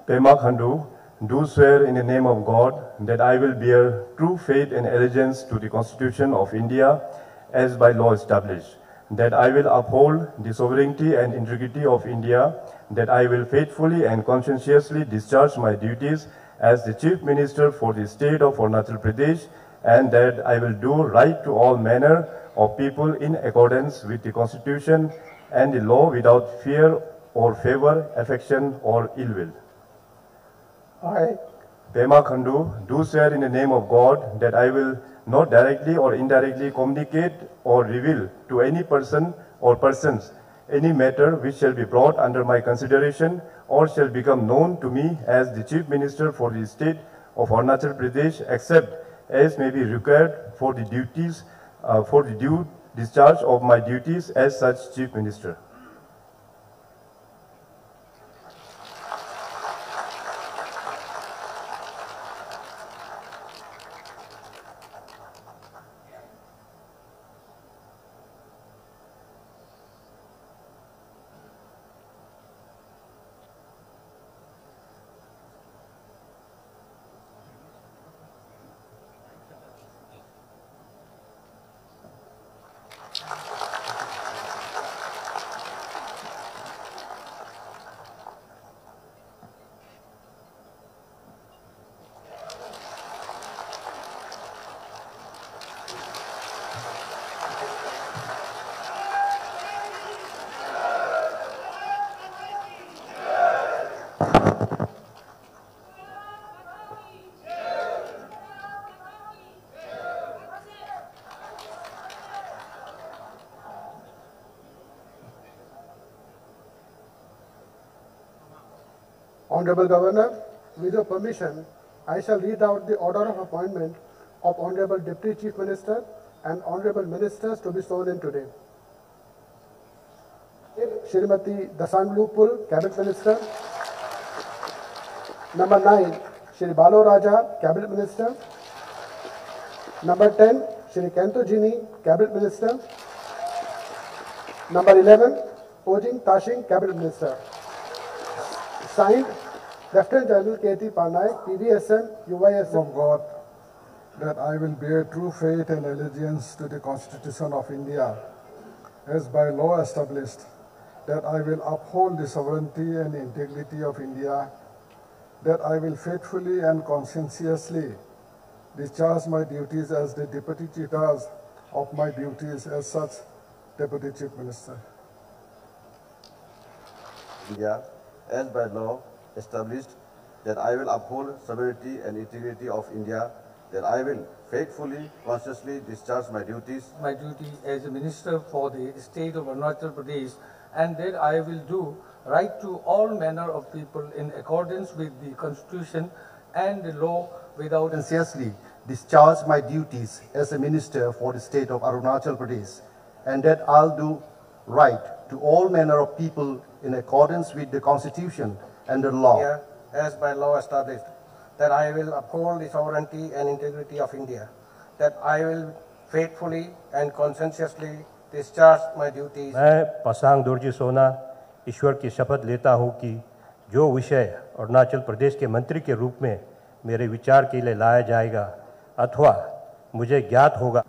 Pema Khandu, do swear in the name of God that I will bear true faith and allegiance to the Constitution of India as by law established, that I will uphold the sovereignty and integrity of India, that I will faithfully and conscientiously discharge my duties as the Chief Minister for the state of Arunachal Pradesh, and that I will do right to all manner of people in accordance with the Constitution and the law without fear or favor, affection or ill will. I, Pema Khandu, do swear in the name of God that I will not directly or indirectly communicate or reveal to any person or persons any matter which shall be brought under my consideration or shall become known to me as the Chief Minister for the state of Arunachal Pradesh, except as may be required for the due discharge of my duties as such Chief Minister. Honorable Governor, with your permission, I shall read out the order of appointment of Honorable Deputy Chief Minister and Honorable Ministers to be sworn in today. Shrimati Dasanglu Pul, Cabinet Minister. Number 9, Shri Balo Raja, Cabinet Minister. Number 10, Shri Kento Jini, Cabinet Minister. Number 11, Ojing Tashing, Cabinet Minister. Signed, Lieutenant General K.T. Parnaik, PVSM, UYSM. Of God, that I will bear true faith and allegiance to the Constitution of India, as by law established, that I will uphold the sovereignty and integrity of India, that I will faithfully and conscientiously discharge my duties as the Deputy Chief of my duties as such Deputy Chief Minister. India, as by law established, that I will uphold sovereignty and integrity of India, that I will faithfully, consciously discharge my duties as a Minister for the state of Arunachal Pradesh, and that I will do right to all manner of people in accordance with the Constitution and the law without conscientiously discharge my duties as a Minister for the state of Arunachal Pradesh, and that I'll do right to all manner of people in accordance with the Constitution and the law. India, as by law established, that I will uphold the sovereignty and integrity of India, that I will faithfully and conscientiously discharge my duties. मैं पासांग दोरजी सोना ईश्वर की शपथ लेता हूँ कि जो विषय अरुणाचल प्रदेश के मंत्री के रूप में मेरे विचार के लिए लाया जाएगा अथवा मुझे ज्ञात होगा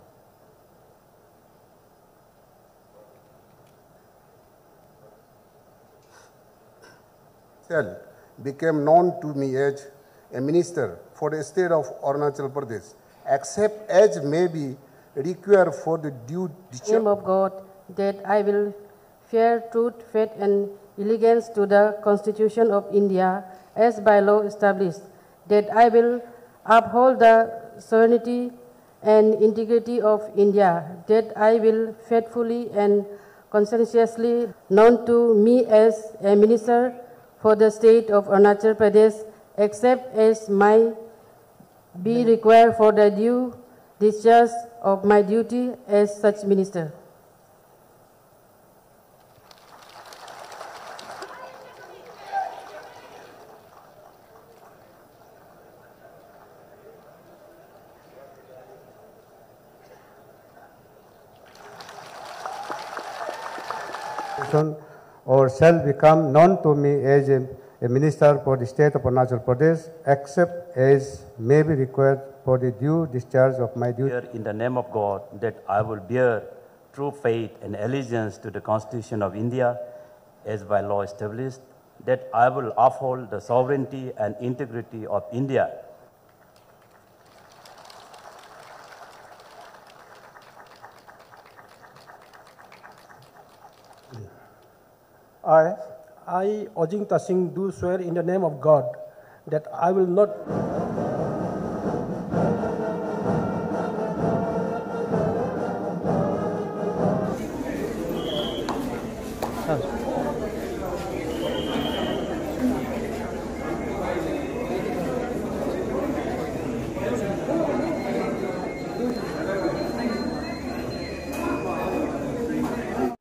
became known to me as a minister for the state of Arunachal Pradesh, except as may be required for the due discharge. In the name of God, that I will fear truth, faith, and allegiance to the Constitution of India, as by law established, that I will uphold the sovereignty and integrity of India, that I will faithfully and conscientiously known to me as a minister for the state of Arunachal Pradesh, except as might be required for the due discharge of my duty as such minister. Or shall become known to me as a a minister for the state of Arunachal Pradesh, except as may be required for the due discharge of my duty. In the name of God, that I will bear true faith and allegiance to the Constitution of India as by law established, that I will uphold the sovereignty and integrity of India. I, Ojingta Singh, do swear in the name of God that I will not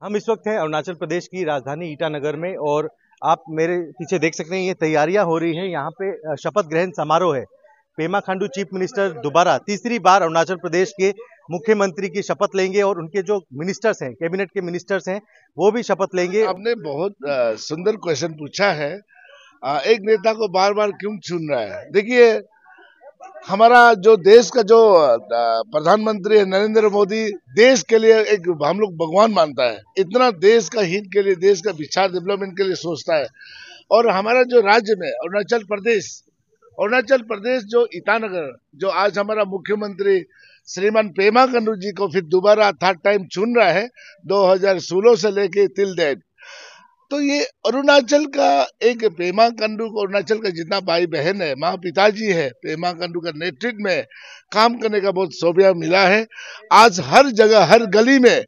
हम इस वक्त हैं अरुणाचल प्रदेश की राजधानी ईटानगर में और आप मेरे पीछे देख सकते हैं ये तैयारियां हो रही हैं। यहाँ पे शपथ ग्रहण समारोह है। पेमा खांडू चीफ मिनिस्टर दोबारा तीसरी बार अरुणाचल प्रदेश के मुख्यमंत्री की शपथ लेंगे और उनके जो मिनिस्टर्स हैं, कैबिनेट के मिनिस्टर्स हैं, वो भी शपथ लेंगे। आपने बहुत सुंदर क्वेश्चन पूछा है। एक नेता को बार बार क्यों चुन रहा है? देखिए, हमारा जो देश का जो प्रधानमंत्री है नरेंद्र मोदी, देश के लिए एक हम लोग भगवान मानता है। इतना देश का हित के लिए, देश का विचार डेवलपमेंट के लिए सोचता है। और हमारा जो राज्य में अरुणाचल प्रदेश जो ईटानगर, जो आज हमारा मुख्यमंत्री श्रीमान पेमा खांडू जी को फिर दोबारा थर्ड टाइम चुन रहा है 2016 से लेके टिल डेट। तो ये अरुणाचल का एक पेमा खांडू को, अरुणाचल का जितना भाई बहन है, माँ पिताजी है, पेमा खांडू का नेतृत्व में काम करने का बहुत सौभाग्य मिला है। आज हर जगह, हर गली में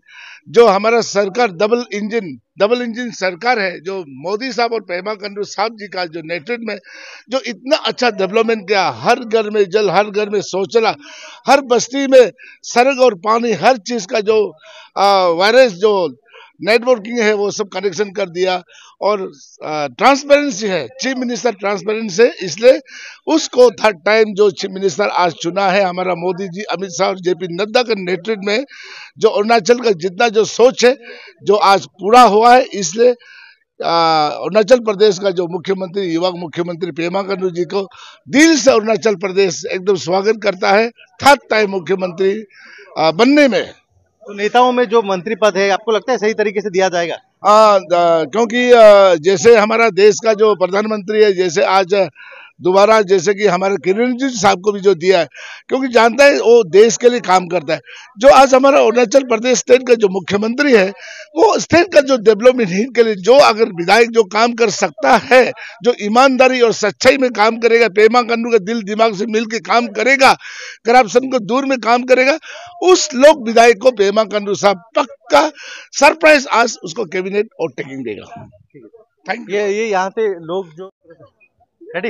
जो हमारा सरकार डबल इंजन सरकार है, जो मोदी साहब और पेमा खांडू साहब जी का जो नेतृत्व में जो इतना अच्छा डेवलपमेंट किया, हर घर में जल, हर घर में शौचालय, हर बस्ती में सड़क और पानी, हर चीज का जो वायरस जो नेटवर्किंग है वो सब कनेक्शन कर दिया। और ट्रांसपेरेंसी है, चीफ मिनिस्टर ट्रांसपेरेंसी है, इसलिए उसको थर्ड टाइम जो चीफ मिनिस्टर आज चुना है हमारा मोदी जी, अमित शाह और जेपी नड्डा के नेतृत्व में, जो अरुणाचल का जितना जो सोच है जो आज पूरा हुआ है। इसलिए अरुणाचल प्रदेश का जो मुख्यमंत्री, युवा मुख्यमंत्री पेमा खांडू जी को दिल से अरुणाचल प्रदेश एकदम स्वागत करता है थर्ड टाइम मुख्यमंत्री बनने में। तो नेताओं में जो मंत्री पद है, आपको लगता है सही तरीके से दिया जाएगा? क्योंकि जैसे हमारा देश का जो प्रधानमंत्री है, जैसे आज दोबारा जैसे कि हमारे किरण रिजिजू साहब को भी जो दिया है, क्योंकि जानता है वो देश के लिए काम करता है। जो आज हमारा अरुणाचल प्रदेश स्टेट का जो मुख्यमंत्री है, वो स्टेट का जो डेवलपमेंट हित के लिए जो अगर विधायक जो काम कर सकता है, जो ईमानदारी और सच्चाई में काम करेगा, पेमा खांडू का दिल दिमाग से मिल के काम करेगा, करप्शन को दूर में काम करेगा, उस लोक विधायक को पेमा खांडू साहब पक्का सरप्राइज आज उसको कैबिनेट और टेकिंग देगा। Thank you. ये यहाँ पे लोग जो रेडी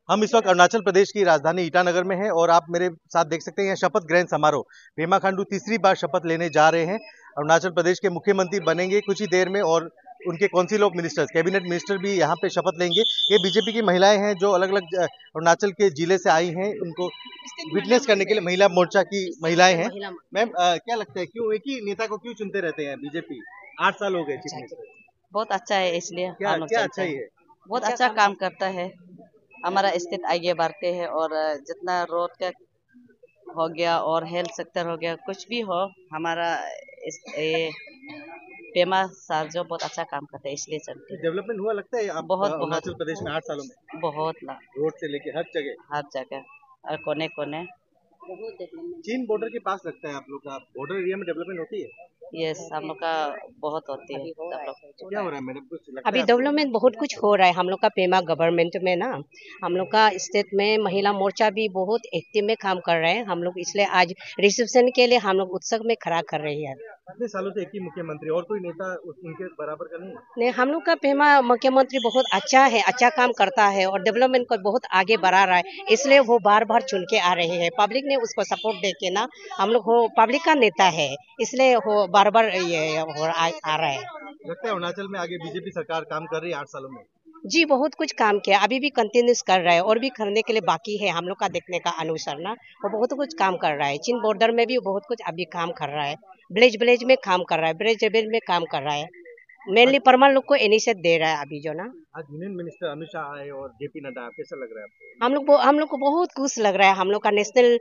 हम इस वक्त अरुणाचल प्रदेश की राजधानी ईटानगर में हैं और आप मेरे साथ देख सकते हैं यह शपथ ग्रहण समारोह। पेमा खांडू तीसरी बार शपथ लेने जा रहे हैं, अरुणाचल प्रदेश के मुख्यमंत्री बनेंगे कुछ ही देर में और उनके council of ministers, cabinet minister भी यहाँ पे शपथ लेंगे। ये बीजेपी की महिलाएं हैं जो अलग अलग अरुणाचल के जिले से आई हैं, उनको विटनेस करने के लिए महिला मोर्चा की महिलाएं हैं। मैम, क्या लगता है क्यों एक ही नेता को क्यों चुनते रहते हैं बीजेपी? 8 साल हो गए चीफ मिनिस्टर। बहुत अच्छा है, इसलिए क्या अच्छा ही है? बहुत अच्छा काम करता है, हमारा स्टेट आगे बढ़ते हैं। और जितना रोड का हो गया और हेल्थ सेक्टर हो गया, कुछ भी हो, हमारा ये पेमा साहब जो बहुत अच्छा काम करते हैं, इसलिए चलते हैं। डेवलपमेंट हुआ लगता है बहुत अरुणाचल प्रदेश में 8 सालों में? बहुत रोड से लेके हर जगह और कोने कोने। चीन बॉर्डर के पास लगता है आप लोग का, बॉर्डर एरिया में डेवलपमेंट होती है? यस, हम लोग का बहुत होती है। क्या हो रहा है मैडम, कुछ लगता अभी डेवलपमेंट बहुत कुछ हो रहा है हम लोग का पेमा गवर्नमेंट में ना। हम लोग का स्टेट में महिला मोर्चा भी बहुत एक्टिव में काम कर रहे हैं हम लोग, इसलिए आज रिसेप्शन के लिए हम लोग उत्सव में खड़ा कर रहे हैं। इतने सालों से एक ही मुख्यमंत्री, और कोई नेता उनके बराबर का नहीं है? नहीं, हम लोग का पेमा मुख्यमंत्री बहुत अच्छा है, अच्छा काम करता है और डेवलपमेंट को बहुत आगे बढ़ा रहा है, इसलिए वो बार बार चुन के आ रहे हैं। पब्लिक ने उसको सपोर्ट दे के ना, हम लोग वो पब्लिक का नेता है, इसलिए वो बार बार ये आ रहा है। लगता है अरुणाचल में आगे बीजेपी सरकार काम कर रही है 8 सालों में? जी, बहुत कुछ काम किया, अभी भी कंटिन्यूस कर रहा है और भी करने के लिए बाकी है हम लोग का देखने का अनुसार ना। वो बहुत कुछ काम कर रहा है, चीन बॉर्डर में भी बहुत कुछ अभी काम कर रहा है विलेज में काम कर रहा है, विलेज में काम कर रहा है। मेनली परमानेंट लोग को इनिशिएट दे रहा है अभी जो ना। आज यूनियन मिनिस्टर अमित शाह आए और जेपी नड्डा, कैसा लग रहा है आपको? हम लोग को बहुत खुश लग रहा है। हम लोग का नेशनल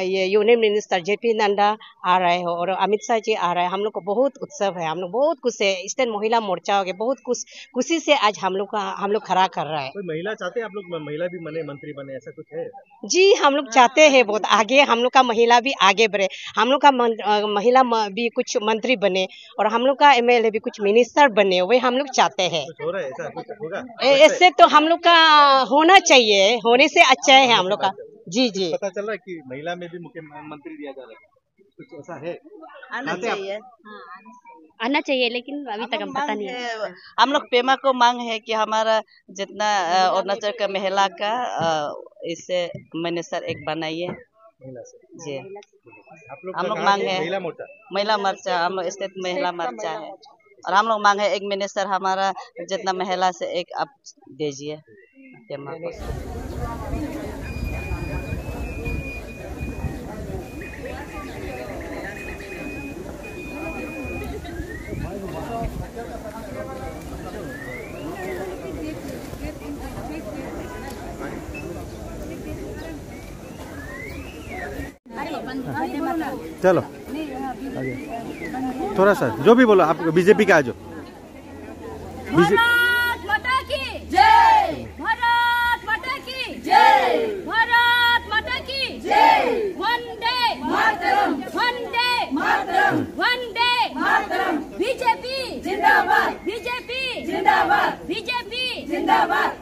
ये यूनियन मिनिस्टर जेपी नड्डा आ रहे हैं और अमित शाह जी आ रहे हैं। हम लोग को बहुत उत्सव है, हम लोग बहुत खुश है। स्टेट महिला मोर्चा हो गया, बहुत खुशी से आज हम लोग खड़ा कर रहा है। कोई महिला चाहते हैं आप लोग महिला भी बने, मंत्री बने, ऐसा कुछ है? जी हम लोग चाहते हैं बहुत आगे, हम लोग का महिला भी आगे बढ़े, हम लोग का महिला भी कुछ मंत्री बने और हम लोग का एमएलए भी कुछ मिनिस्टर बने, वे हम लोग चाहते हैं। कुछ हो रहा है ऐसा, कुछ होगा? ऐसे तो हम लोग का होना चाहिए, होने से अच्छा है हम लोग का। जी जी पता चल रहा है कि महिला में भी मुख्यमंत्री दिया जा रहा है, कुछ ऐसा है? आना चाहिए, आना चाहिए, लेकिन अभी तक हम पता नहीं है। हम लोग पेमा को मांग है कि हमारा जितना अरुणाचल का महिला का इससे मिनिस्टर एक बनाइए जी। हम लोग मांग है महिला मोर्चा, हम लोग स्टेट महिला मोर्चा है और हम लोग मांग है एक मिनिस्टर हमारा जितना महिला से एक आप दीजिए पेमा को। चलो आगे थोड़ा सा जो भी बोलो आप, बीजेपी का आ जाओ। भारत माता की जय, भारत माता की जय, भारत माता की जय। वंदे मातरम, वंदे मातरम, वंदे मातरम। बीजेपी जिंदाबाद, बीजेपी जिंदाबाद, बीजेपी जिंदाबाद।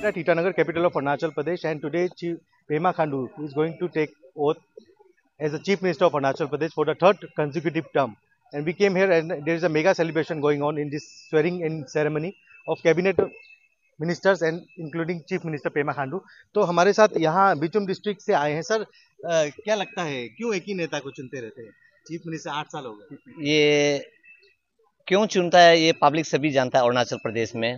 At Itanagar, capital of Arunachal Pradesh, and today Chief Pema Khandu is going to take oath as the Chief Minister of Arunachal Pradesh for the third consecutive term. And we came here and there is a mega celebration going on in this swearing-in ceremony of cabinet ministers and including Chief Minister Pema Khandu. तो हमारे साथ यहाँ बिचुम district से आए हैं sir, क्या लगता है क्यों एक ही नेता को चुनते रहते हैं? चीफ मिनिस्टर 8 साल हो गए। ये क्यों चुनता है ये पब्लिक सभी जानता है। अरुणाचल प्रदेश में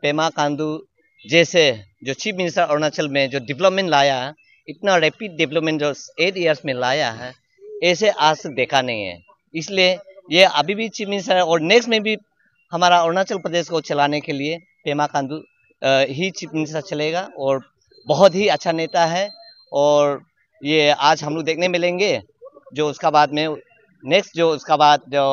पेमा खांडू जैसे जो चीफ मिनिस्टर अरुणाचल में जो डेवलपमेंट लाया है, इतना रैपिड डेवलपमेंट जो 8 इयर्स में लाया है, ऐसे आज तक देखा नहीं है। इसलिए ये अभी भी चीफ मिनिस्टर और नेक्स्ट में भी हमारा अरुणाचल प्रदेश को चलाने के लिए पेमा खांडू ही चीफ मिनिस्टर चलेगा और बहुत ही अच्छा नेता है। और ये आज हम लोग देखने मिलेंगे जो उसका बाद में नेक्स्ट जो उसका बाद जो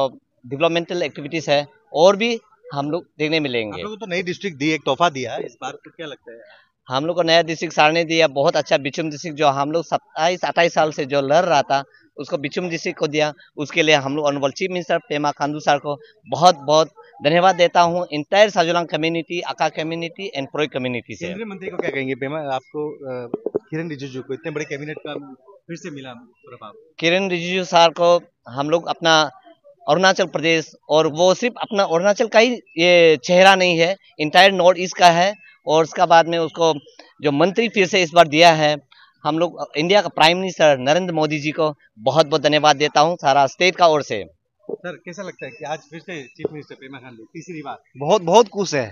डेवलपमेंटल एक्टिविटीज़ है और भी हम लोग देखने मिलेंगे। आप लोगों को नई डिस्ट्रिक्ट दी, एक तोहफा दिया इस बार, तो क्या लगता है? हम लोग को नया डिस्ट्रिक्ट सर ने दिया, बहुत अच्छा। बिचुम डिस्ट्रिक्ट जो हम लोग 27-28 साल से जो लड़ रहा था उसको बिचुम डिस्ट्रिक्ट को दिया, उसके लिए हम लोग honourable chief minister Pema Khandu sir को बहुत बहुत धन्यवाद देता हूँ। इंटायर साजुलांग कम्युनिटी, आका कम्युनिटी एंड प्रोई कम्युनिटी से। केंद्रीय मंत्री को क्या कहेंगे पेमा, आपको किरण रिजिजू को इतने बड़े कैबिनेट का फिर से मिला प्रभाव? किरण रिजिजू सर को हम लोग अपना अरुणाचल प्रदेश, और वो सिर्फ अपना अरुणाचल का ही ये चेहरा नहीं है, इंटायर नॉर्थ ईस्ट का है। और उसका बाद में उसको जो मंत्री फिर से इस बार दिया है, हम लोग इंडिया का प्राइम मिनिस्टर नरेंद्र मोदी जी को बहुत बहुत धन्यवाद देता हूँ सारा स्टेट का ओर से। सर कैसा लगता है कि आज फिर से चीफ मिनिस्टर पेमा खांडू तीसरी बार? बहुत खुश है।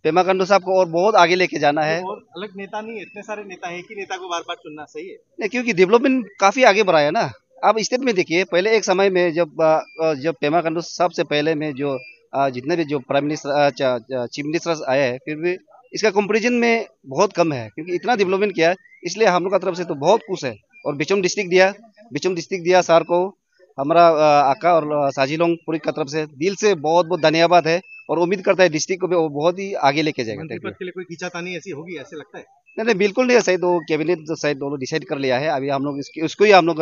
पेमा खांडू साहब को और बहुत आगे लेके जाना है। और अलग नेता नहीं, इतने सारे नेता हैं, एक ही नेता को बार बार चुनना सही है नहीं, क्योंकि डेवलपमेंट काफी आगे बढ़ा है ना। आप स्टेट में देखिए, पहले एक समय में जब पेमा खांडू साहब से पहले में जो जितने भी जो प्राइम मिनिस्टर चीफ मिनिस्टर आए हैं, फिर भी इसका कंपैरिजन में बहुत कम है, क्योंकि इतना डेवलपमेंट किया है। इसलिए हम लोग का तरफ से तो बहुत खुश है। और बिचम डिस्ट्रिक्ट दिया सर को, हमारा आका और साजिलोंग पूरी का तरफ से दिल से बहुत बहुत धन्यवाद है। और उम्मीद करता है डिस्ट्रिक्ट को भी वो बहुत ही आगे लेके जाएगा। मंत्री पद के लिए कोई खींचातानी ऐसी होगी, ऐसे लगता है? नहीं, बिल्कुल नहीं। शायद वो कैबिनेट शायद दोनों डिसाइड कर लिया है। अभी हम लोग उसको ही हम लोग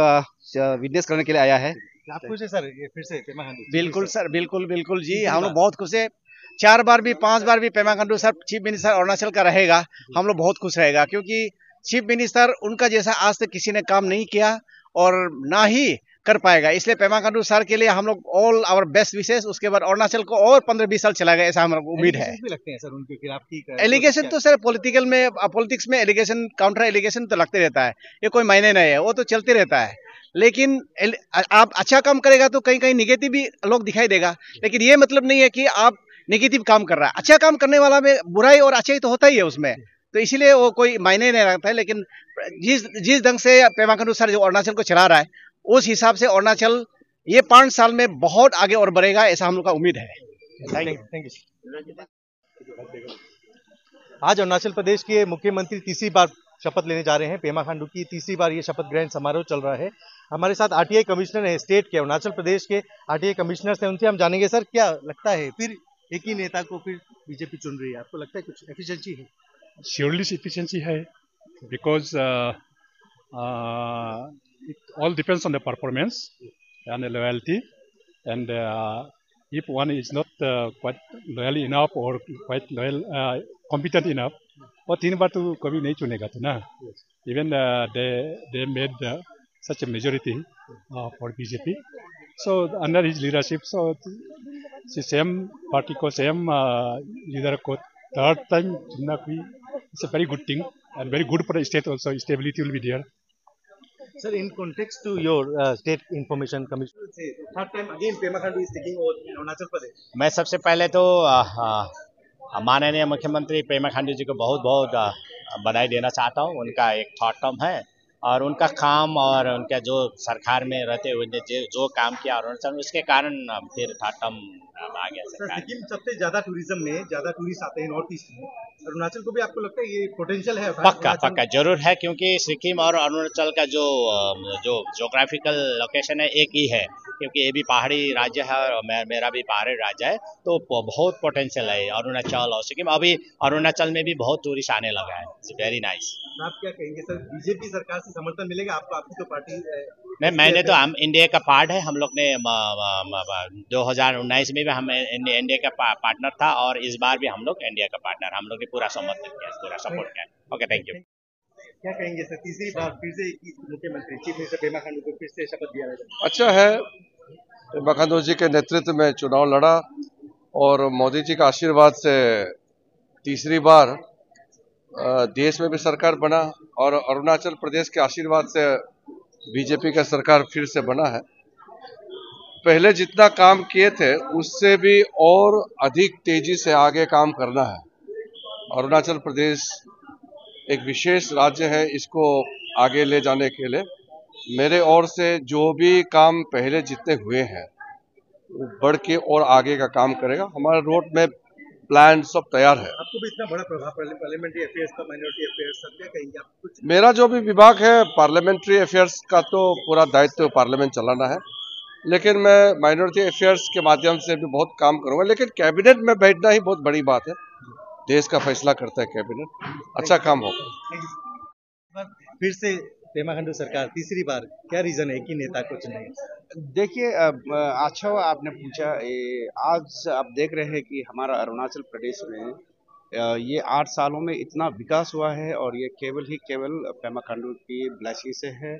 विटनेस करने के लिए आया है। आप खुश है सर ये फिर से पेमा खांडू? बिल्कुल सर, बिल्कुल जी, हम लोग बहुत खुश है। 4 बार भी 5 बार भी Pema Khandu sir chief minister Arunachal का रहेगा, हम लोग बहुत खुश रहेगा। क्योंकि चीफ मिनिस्टर उनका जैसा आज तक किसी ने काम नहीं किया और ना ही कर पाएगा। इसलिए पेमा खांडू सर के लिए हम लोग ऑल आवर बेस्ट विशेष। उसके बाद अरुणाचल को और 15-20 साल चलाएगा, ऐसा हमारा उम्मीद है। भी लगते हैं सर उनके खिलाफ? एलिगेशन तो सर पॉलिटिक्स में एलिगेशन, काउंटर एलिगेशन तो लगते रहता है, ये कोई मायने नहीं है, वो तो चलते रहता है। लेकिन आप अच्छा काम करेगा तो कहीं कहीं निगेटिव भी लोग दिखाई देगा, लेकिन ये मतलब नहीं है कि आप निगेटिव काम कर रहा है। अच्छा काम करने वाला में बुराई और अच्छाई तो होता ही है उसमें, तो इसीलिए वो कोई मायने नहीं रखता है। लेकिन जिस ढंग से पेमा खांडू सर जो अरुणाचल को चला रहा है, उस हिसाब से अरुणाचल ये 5 साल में बहुत आगे और बढ़ेगा, ऐसा हम लोग का उम्मीद है। Thank you. आज अरुणाचल प्रदेश के मुख्यमंत्री तीसरी बार शपथ लेने जा रहे हैं। पेमा खांडू की तीसरी बार ये शपथ ग्रहण समारोह चल रहा है। हमारे साथ आरटीआई कमिश्नर है स्टेट के, अरुणाचल प्रदेश के आरटीआई कमिश्नर हैं, उनसे हम जानेंगे सर क्या लगता है फिर एक ही नेता को फिर बीजेपी चुन रही है, आपको लगता है कुछ एफिशिएंसी है? Surely efficiency है, because it all depends on the performance and the loyalty, and if one is not quite loyal enough or quite loyal competent enough, वो 3 बार तो कभी नहीं चुनेगा तो ना। Even they made such a majority for BJP, so under his leadership, so same party को same leader को third time चुनना कोई it's a very good thing and very good for the state also. Stability will be there. Sir, in context to your state information commission, third time again Pema Khandu is taking over in Arunachal Pradesh. मैं सबसे पहले तो माननीय मुख्यमंत्री पेमा खांडू जी को बहुत बहुत बधाई देना चाहता हूँ। उनका एक थर्ड टर्म है और उनका काम और उनका जो सरकार में रहते हुए जो काम किया अरुणाचल, उसके कारण फिर थर्ड टर्म आ गया सरकार। सिक्किम सबसे ज्यादा टूरिज्म में ज्यादा टूरिस्ट आते हैं नॉर्थ ईस्ट में, अरुणाचल को भी आपको लगता है ये पोटेंशियल है? पक्का जरूर है, क्योंकि सिक्किम और अरुणाचल का जो ज्योग्राफिकल लोकेशन है एक ही है, क्योंकि ये भी पहाड़ी राज्य है और मेरा भी पहाड़ी राज्य है, तो बहुत पोटेंशियल है अरुणाचल और सिक्किम। अभी अरुणाचल में भी बहुत टूरिस्ट आने लगा है। It's very nice. आप क्या कहेंगे सर, बीजेपी सरकार से समर्थन मिलेगा आपको? आपकी तो पार्टी नहीं, मैंने तो हम इंडिया का पार्ट है। हम लोग ने 2019 में भी हम इंडिया का पार्टनर था और इस बार भी हम लोग इंडिया का पार्टनर, हम लोग ने पूरा समर्थन किया, पूरा सपोर्ट किया। Okay, thank you. क्या कहेंगे सर, तीसरी बार फिर से मुख्यमंत्री चीफ मिनिस्टर पेमा खांडू को फिर से शपथ दिया गया? अच्छा है, पेमा खांडू जी के नेतृत्व में चुनाव लड़ा और मोदी जी का आशीर्वाद से तीसरी बार देश में भी सरकार बना और अरुणाचल प्रदेश के आशीर्वाद से बीजेपी का सरकार फिर से बना है। पहले जितना काम किए थे उससे भी और अधिक तेजी से आगे काम करना है। अरुणाचल प्रदेश एक विशेष राज्य है, इसको आगे ले जाने के लिए मेरे ओर से जो भी काम पहले जितने हुए हैं बढ़ के और आगे का काम करेगा। हमारा रोड में प्लान सब तैयार है। आपको भी इतना बड़ा प्रभाव पार्लियामेंट्री अफेयर्स का, माइनॉरिटी अफेयर्स का, क्या कहेंगे आप कुछ? मेरा जो भी विभाग है पार्लियामेंट्री अफेयर्स का तो पूरा दायित्व पार्लियामेंट चलाना है, लेकिन मैं माइनॉरिटी अफेयर्स के माध्यम से भी बहुत काम करूंगा। लेकिन कैबिनेट में बैठना ही बहुत बड़ी बात है, देश का फैसला करता है कैबिनेट, अच्छा काम होगा। फिर से पेमा खांडू सरकार तीसरी बार, क्या रीजन है कि नेता को चुनेंगे? देखिए, अच्छा आपने पूछा। आज आप देख रहे हैं कि हमारा अरुणाचल प्रदेश में ये 8 सालों में इतना विकास हुआ है और ये केवल पेमा खांडू की ब्लेसिंग से है।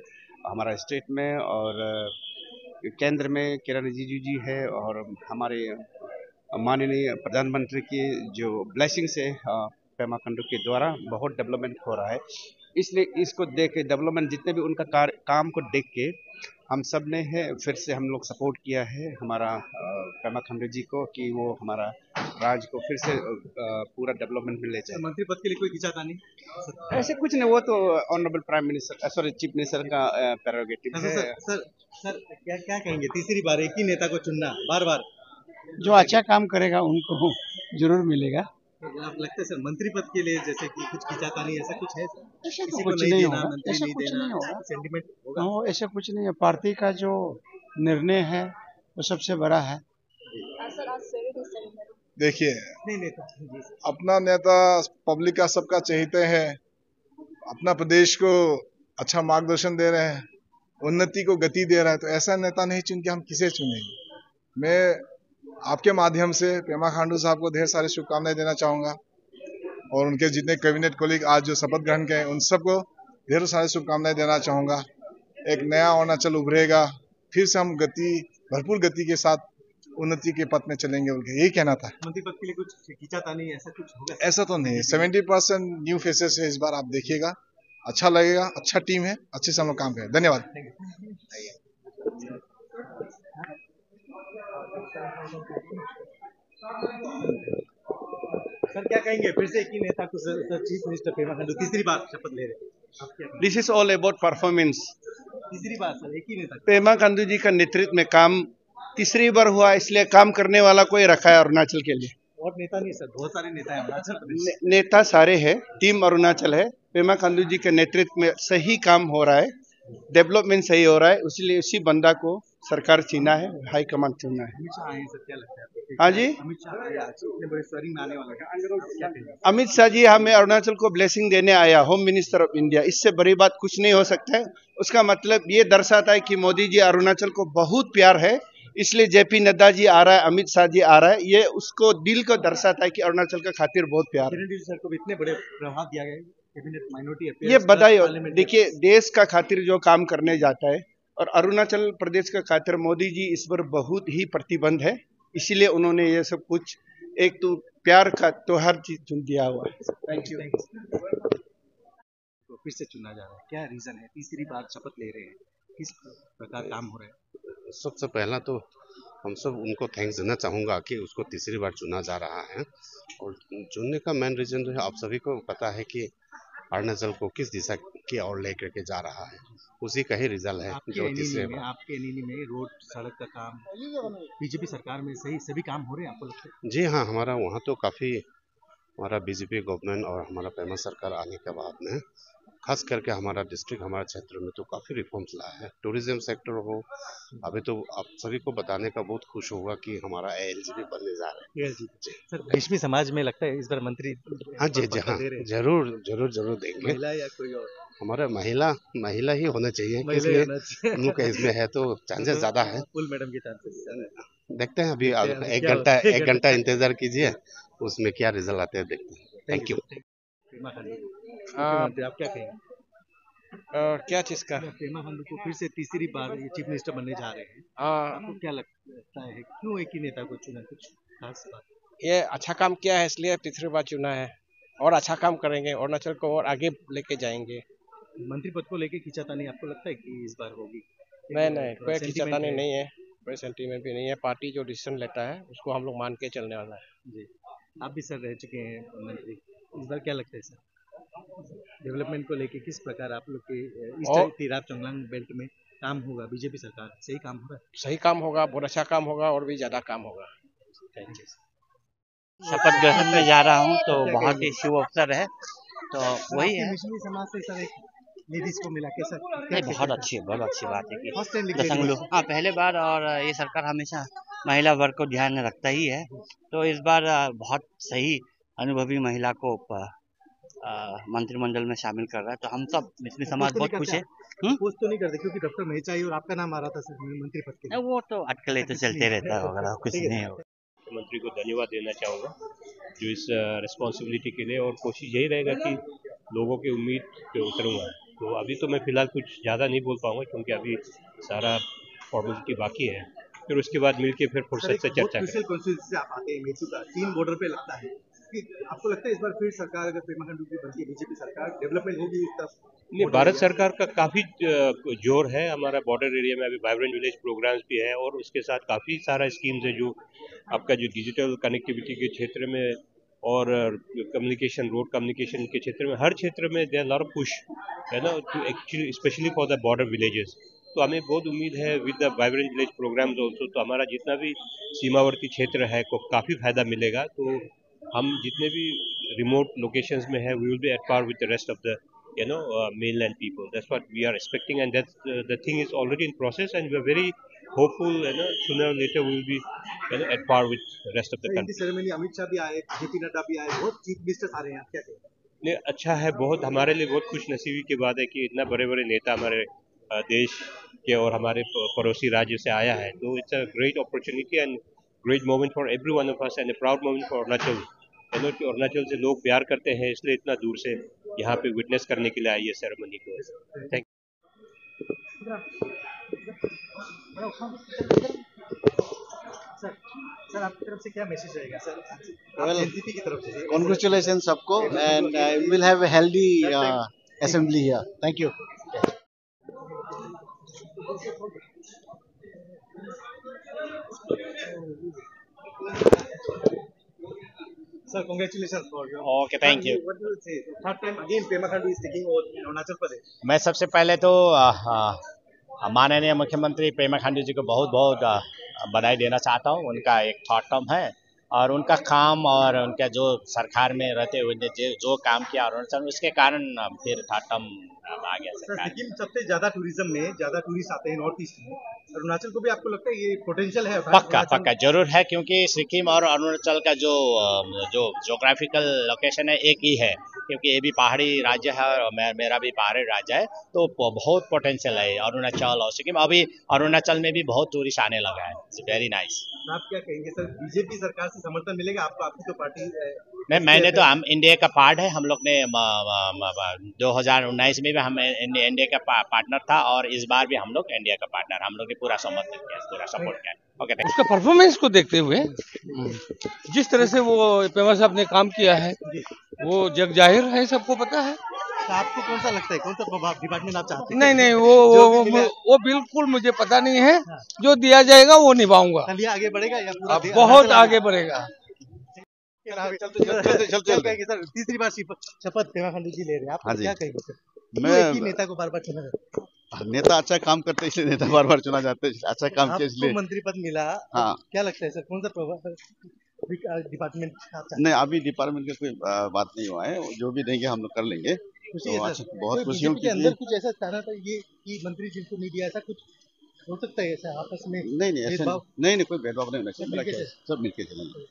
हमारा स्टेट में और केंद्र में किरण रिजिजू जी है और हमारे माननीय प्रधानमंत्री की जो ब्लेसिंग से पेमा खांडू के द्वारा बहुत डेवलपमेंट हो रहा है। इसलिए इसको देख के, डेवलपमेंट जितने भी उनका काम को देख के हम सब ने फिर से हम लोग सपोर्ट किया है हमारा पेमा खांडू जी को कि वो हमारा राज्य को फिर से पूरा डेवलपमेंट में ले जाए। मंत्री पद के लिए कोई खींचातानी? ऐसे कुछ नहीं, वो तो honourable prime minister sorry chief minister का प्रेरोगेटिव है। सर क्या क्या कहेंगे, तीसरी बार एक ही नेता को चुनना बार बार? जो अच्छा काम करेगा उनको जरूर मिलेगा। आप लगता है सर मंत्री पद के लिए जैसे कि कुछ खींचातानी ऐसा कुछ है? ऐसा किसी तो को कुछ नहीं नहीं देना, होगा, मंत्री ऐसा नहीं कुछ देना, नहीं होगा। सेंटिमेंट होगा? हाँ, ऐसा कुछ नहीं है। पार्टी का जो निर्णय है वो सबसे बड़ा है। देखिए, नहीं अपना नेता पब्लिक का सबका चहेते हैं, अपना प्रदेश को अच्छा मार्गदर्शन दे रहे हैं, उन्नति को गति दे रहा है, तो ऐसा नेता नहीं चुन के हम किसे चुनेंगे। मैं आपके माध्यम से पेमा खांडू साहब को ढेर सारी शुभकामनाएं देना चाहूंगा और उनके जितने कैबिनेट कोलीग आज जो शपथ ग्रहण के हैं उन सबको ढेर सारी शुभकामनाएं देना चाहूंगा। एक नया अरुणाचल उभरेगा, फिर से हम भरपूर गति के साथ उन्नति के पथ में चलेंगे, उनके यही कहना था। मंत्री पद के लिए कुछ खींचातानी ऐसा कुछ होगा? ऐसा तो नहीं, 70% न्यू फेसेस है इस बार, आप देखिएगा, अच्छा लगेगा, अच्छा टीम है, अच्छे से हम लोग काम करें। धन्यवाद। सर क्या कहेंगे, फिर से एक ही नेता को sir chief minister Pema Khandu तीसरी बार शपथ ले रहे हैं? This is all about performance. तीसरी बार सर एक ही नेता? पेमा खांडू जी का नेतृत्व में काम तीसरी बार हुआ, इसलिए काम करने वाला कोई रखा है अरुणाचल के लिए। और नेता नहीं सर, बहुत सारे नेता हैं अरुणाचल प्रदेश। नेता सारे हैं, टीम अरुणाचल है। पेमा खांडू जी के नेतृत्व में सही काम हो रहा है, डेवलपमेंट सही हो रहा है, इसलिए उसी बंदा को सरकार चुना है, हाई कमांड चुना है। अमित शाह आए सर, क्या लगता है आपको? हाँ जी, अमित शाह आए आज, इतने बड़े स्वेरिंग में आने वाला है। अमित शाह जी हमें अरुणाचल को ब्लेसिंग देने आया, होम मिनिस्टर ऑफ इंडिया। इससे बड़ी बात कुछ नहीं हो सकता है। उसका मतलब ये दर्शाता है कि मोदी जी अरुणाचल को बहुत प्यार है, इसलिए जेपी नड्डा जी आ रहा है, अमित शाह जी आ रहा है, ये उसको दिल को दर्शाता है कि अरुणाचल का खातिर बहुत प्यार है। सर को भी इतने बड़े प्रभाव दिया गया, कैबिनेट माइनॉरिटी ये बधाई। देखिए, देश का खातिर जो काम करने जाता है और अरुणाचल प्रदेश का खातिर मोदी जी इस बार बहुत ही प्रतिबंध है, इसीलिए उन्होंने ये सब कुछ एक तो प्यार का त्योहार चुन दिया हुआ है। Thank you. फिर से चुना जा रहा है, क्या रीजन है? तीसरी बार शपथ ले रहे हैं, किस प्रकार काम हो रहा है? सबसे पहला तो हम सब उनको थैंक्स देना चाहूँगा कि उसको तीसरी बार चुना जा रहा है। और चुनने का मेन रीज़न जो है, आप सभी को पता है कि अरुणाचल को किस दिशा की ओर लेकर के जा रहा है, उसी का ही रिजल्ट है जो तीसरे बार। आपके एनीनी में रोड सड़क का काम बीजेपी सरकार में सही सभी काम हो रहे हैं, आपको लगता है? जी हाँ, हमारा वहाँ तो काफ़ी हमारा बीजेपी गवर्नमेंट और हमारा पेमा सरकार आने के बाद में खास करके हमारा डिस्ट्रिक्ट, हमारे क्षेत्र में तो काफ़ी रिफॉर्म्स लाया है। टूरिज्म सेक्टर हो, अभी तो आप सभी को बताने का बहुत खुश होगा कि हमारा ALGB बनने जा रहा है। सर भीष्मी समाज में लगता है इस बार मंत्री? हाँ जी जी हाँ, जरूर देंगे। महिला या कोई और? हमारा महिला ही होना चाहिए, उनका इसमें है तो चांसेस ज्यादा है। फुल मैडम के चांसेस देखते हैं अभी एक घंटा इंतजार कीजिए, उसमें क्या रिजल्ट आते हैं देखते हैं। Thank you. आप क्या कहेंगे? क्या चीज का? पेमा खांडू को फिर से तीसरी बार ये चीफ मिनिस्टर बनने जा रहे हैं, आपको क्या लगता है क्यों एक ही नेता को चुना? कुछ खास बात? ये अच्छा काम किया है इसलिए तीसरी बार चुना है, और अच्छा काम करेंगे, अरुणाचल को और आगे लेके जाएंगे। मंत्री पद को लेके खींचातानी आपको लगता है कि इस बार होगी? नहीं, कोई खींचातानी नहीं है, कोई सेंटीमेंट भी नहीं है। पार्टी जो डिसीजन लेता है उसको हम लोग मान के चलने वाला है। जी, आप भी सर रह चुके हैं मंत्री, इस बार क्या लगता है सर डेवलपमेंट को लेके किस प्रकार आप लोग के इस तिराप चंगलांग बेल्ट में काम होगा? बीजेपी सरकार सही काम होगा? सही काम होगा, बहुत अच्छा काम होगा और भी ज्यादा काम होगा। Thank you. शपथ ग्रहण में जा रहा हूँ तो बहुत ही शुभ अवसर है, तो वही है। मुस्लिम समाज से सर एक लेडीज को मिला के सर बहुत अच्छी बात है कि हाँ पहले बार, और ये सरकार हमेशा महिला वर्ग को ध्यान में रखता ही है, तो इस बार बहुत सही अनुभवी महिला को मंत्रिमंडल में शामिल कर रहा है, तो हम सब मुस्लिम समाज बहुत खुश है। पोस्ट तो नहीं करते क्योंकि डॉक्टर मेहचाई और आपका नाम आ रहा था सर मंत्री पद के लिए? वो तो अटकलें तो चलते रहता है वगैरह, कुछ नहीं होगा। मुख्यमंत्री को धन्यवाद देना चाहूँगा जो इस रिस्पॉन्सिबिलिटी के लिए, और कोशिश यही रहेगा कि लोगों की उम्मीद पे उतरूँगा। तो अभी तो मैं फिलहाल कुछ ज़्यादा नहीं बोल पाऊँगा क्योंकि अभी सारा फॉर्मेलिटी बाकी है, फिर उसके बाद मिलके फिर फुर्सत से चर्चा करें। आप आते हैं, 3 बॉर्डर पे लगता है, आपको लगता है इस बार फिर सरकार अगर पेमा खांडू की बनती है बीजेपी सरकार, डेवलपमेंट होगी इस तरफ? नहीं, भारत सरकार का काफ़ी जोर है। हमारा बॉर्डर एरिया में अभी वाइब्रेंट विलेज प्रोग्राम्स भी है और उसके साथ काफ़ी सारा स्कीम्स है जो आपका जो डिजिटल कनेक्टिविटी के क्षेत्र में और कम्युनिकेशन, रोड कम्युनिकेशन के क्षेत्र में, हर क्षेत्र में देयर लॉट ऑफ पुश है ना, to actually specially for the border villages. तो हमें बहुत उम्मीद है with the vibrant village programmes also, तो हमारा जितना भी सीमावर्ती क्षेत्र है को काफ़ी फायदा मिलेगा। तो हम जितने भी रिमोट लोकेशंस में है, we will be at par with the rest of the mainland people. That's what we are expecting, and that's the thing is already in process, and we are very hopeful. Sooner or later we will be at par with the rest of the country. Ceremony Amit Shah भी आए, JP Nadda भी आए, बहुत chief ministers आ रहे हैं, आप क्या कहेंगे? नहीं, अच्छा है, बहुत हमारे लिए बहुत खुश नसीबी की बात है कि इतना बड़े बड़े नेता हमारे देश के और हमारे पड़ोसी राज्य से आया है। तो it's a great opportunity and great moment for every one of us and a proud moment for Arunachal. Arunachal से लोग प्यार करते हैं, इसलिए इतना दूर से यहाँ पे विटनेस करने के लिए आई है सेरेमनी को। थैंक सर आपकी तरफ से क्या मैसेज रहेगा सर? Well, एनसीपी की तरफ से congratulations सबको, and we will have a healthy assembly here. Thank you. Sir, congratulations for your. Okay, thank you. What do you say? Third time again, Pema Khandu is taking over in Arunachal Pradesh. मैं सबसे पहले तो माननीय मुख्यमंत्री पेमा खांडू जी को बहुत बहुत बधाई देना चाहता हूँ। उनका एक थर्ड टर्म है और उनका काम और उनका जो सरकार में रहते हुए जो काम किया अरुणाचल में, उसके कारण फिर थर्ड टर्म आ गया सरकार। सिक्किम सबसे ज्यादा टूरिज्म में ज्यादा टूरिस्ट आते हैं नॉर्थ ईस्ट में, अरुणाचल को भी आपको लगता है ये पोटेंशियल है? पक्का जरूर है, क्योंकि सिक्किम और अरुणाचल का जो ज्योग्राफिकल लोकेशन है एक ही है, क्योंकि ये भी पहाड़ी राज्य है और मेरा भी पहाड़ी राज्य है, तो बहुत पोटेंशियल है अरुणाचल और सिक्किम। अभी अरुणाचल में भी बहुत टूरिस्ट आने लगा है। It's very nice. आप क्या कहेंगे सर, बीजेपी सरकार से समर्थन मिलेगा आपको? आपकी तो पार्टी नहीं, मैंने तो हम इंडिया का पार्ट है। हम लोग ने 2019 में भी हम इंडिया का पार्टनर था और इस बार भी हम लोग इंडिया का पार्टनर, हम लोग ने पूरा समर्थन किया, पूरा सपोर्ट किया। ओके, उसका परफॉर्मेंस को देखते हुए जिस तरह से वो पेमा साहब ने काम किया है वो जग जाहिर है, सबको पता है। तो आपको कौन सा लगता है, कौन सा डिपार्टमेंट आप चाहते हैं? नहीं, वो बिल्कुल मुझे पता नहीं है। जो दिया जाएगा वो निभाऊंगा। आगे बढ़ेगा या पूरा बहुत आगे बढ़ेगा। सर तीसरी बार शपथ पेमा खांडू जी ले रहे हैं, आप क्या कहेंगे सर? मैं एक ही नेता को बार बार चुना जाता है? नेता अच्छा काम करते हैं इसलिए नेता बार बार चुना जाते हैं, अच्छा काम किया इसलिए। मंत्री पद मिला, हाँ। क्या लगता है सर, कौन सा डिपार्टमेंट? नहीं, अभी डिपार्टमेंट का कोई बात नहीं हुआ है, जो भी देंगे हम लोग कर लेंगे। खुशी है सर, बहुत खुशी हूँ के अंदर कुछ ऐसा कहना था ये कि मंत्री जिनको नहीं दिया, ऐसा कुछ हो सकता है ऐसा आपस में? नहीं, ऐसा नहीं, कोई भेदभाव नहीं होना चाहिए, सब मिलके चलेंगे।